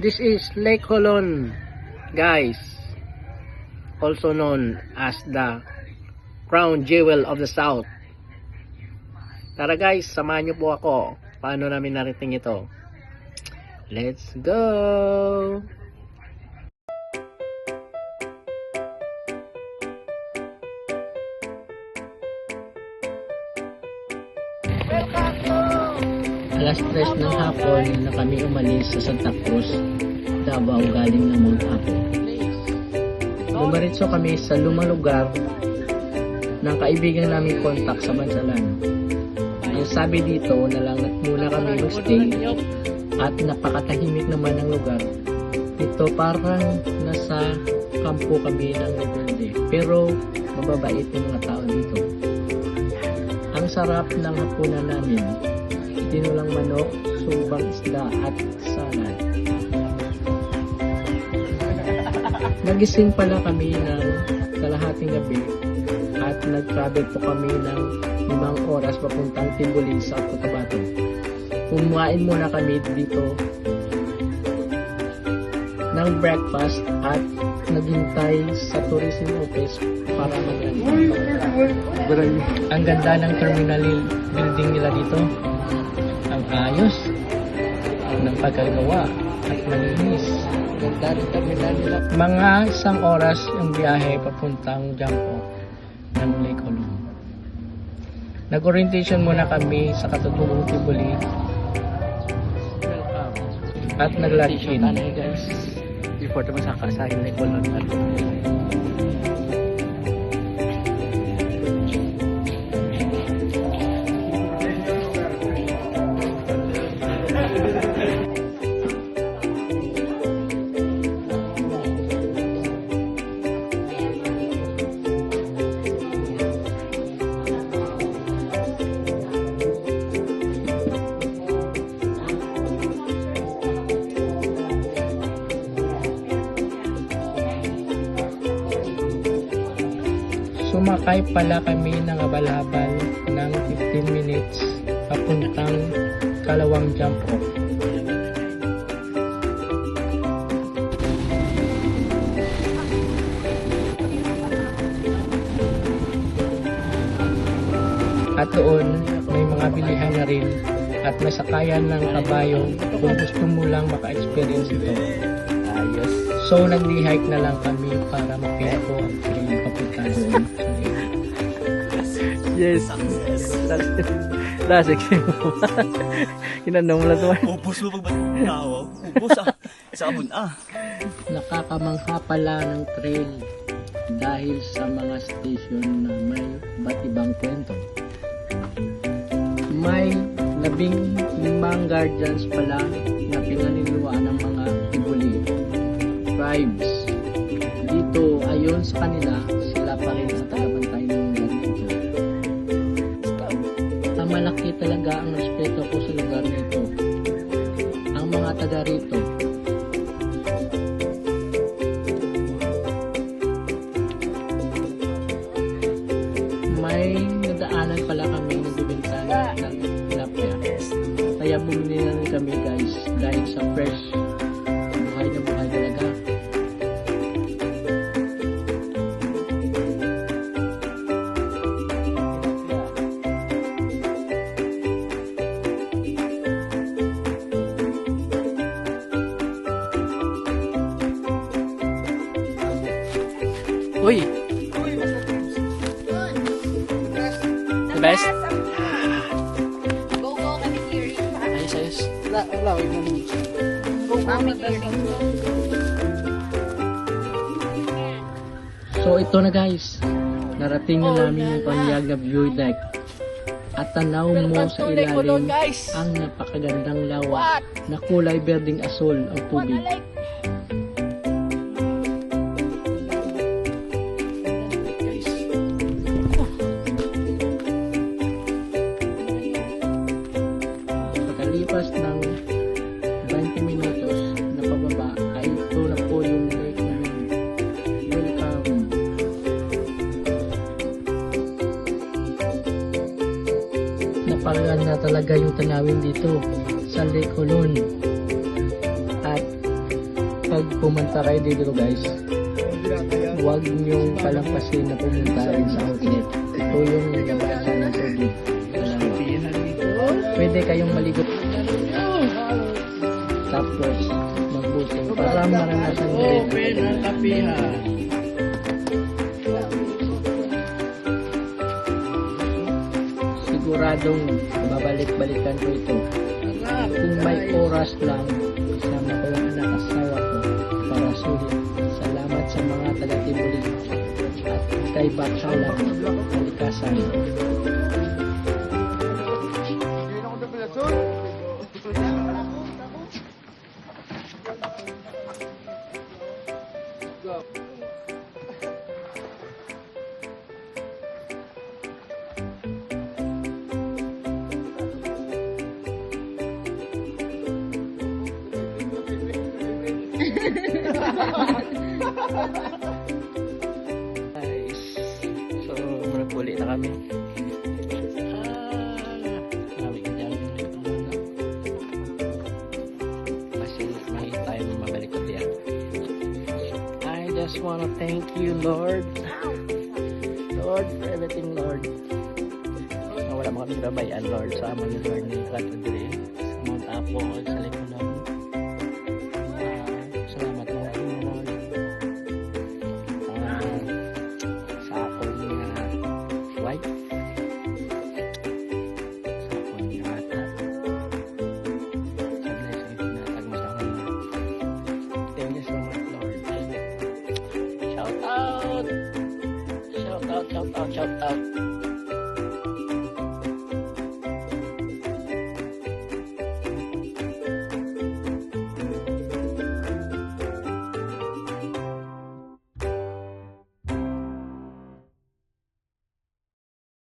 This is Lake Holon, guys, also known as the crown jewel of the south. Tara guys, samahan niyo po ako paano namin narating ito. Let's go! Alas 3 ng hapon na kami umalis sa Santa Cruz, Davao, galing ng Mount Apo. Dumaritso kami sa lumang lugar ng kaibigan namin kontak sa Bansalan. Ang sabi dito na lang muna kami magstay at napakatahimik naman ang lugar. Ito parang nasa kampo kami ng Reverde, pero mababait yung mga tao dito. Ang sarap ng hapunan namin, tinulang manok, subang isda at salad. Nagising pala kami ng kalahating gabi at nag-travel po kami ng 5 oras papuntang Timbulin sa Cotabato. Kumain muna kami dito ng breakfast at naghintay sa tourism office para mag-landing. Ang ganda ng terminal building nila dito. Ang ayos ng pagkagawa at malinis. Ganda ng terminal nila. Mga 1 oras ang biyahe papuntang Jampo ng Lake Holon. Nag-orientation muna kami sa katutubong Tibuli at nag-lunch in guys before naman sa kasahin Lake Holon. Sumakay pala kami ng abal-abal ng 15 minutes papuntang Kalawang jump off. At doon may mga bilihan na rin at may sakayan ng kabayo kung gusto mo lang maka-experience ito. Ayos. So nag-hike na lang kami para mapila ko ang train papunta doon. Yes. Lasik. Kinanong mo lang ito. Ubus mo pag tao. Ubus Sa abon Nakakamangha pala ng trail dahil sa mga station na may iba't ibang kwento. May 15 guardians pala na pinaniniwaan ng mga Tibuli tribes. Dito, ayon sa kanila, sila pa rin ang tagabantay ng lugar nito. Malaki talaga ang respeto ko sa lugar nito. Ang mga taga rito, may nadaanan pala kami nagbibintana ng tilapia. Kaya bumili na rin kami guys dahil sa fresh. Buhay na buhay talaga. Uy! The best? Go kami here. Ayos, ayos. Go kami here. So ito na guys, narating na namin yung panyag na view deck. At tanaw mo sa ilalim ang napakagandang lawa na kulay berdeng asol ang tubig. Pagkalipas ng 20 minutos na pababa ay ito na po yung lake namin. Welcome! Napakaganda talaga yung tanawin dito sa Lake Holon. At pag pumunta kayo dito guys, huwag niyong palampasin na pumunta rin sa outlet. Ito yung labasan ng tubig. Pwede kayong maligo. Tapos magbuso para maranasan nyo rin ang kapihan. Siguradong babalik-balikan ko ito. Kung may oras lang, kasama ko yung anak asawa ko para sulit. Salamat sa mga taga-Tibuli at kay Baksalang Kalikasan. Guys, so muli na kami. Marami ka dyan. Kasi may time mabalik ko diyan. I just wanna thank you, Lord. Lord, for everything, Lord. Wala mo kami babayan, Lord. Sa aman ni Lord ni Katudre. Sa Mount Apo, sa Likunan. Salamat mo rin, Lord. Sa akong wife. Sa akong bata. Sa blessing tinatag mo sa akin. Thank you so much, Lord. Shout out! Shout out, shout out, shout out.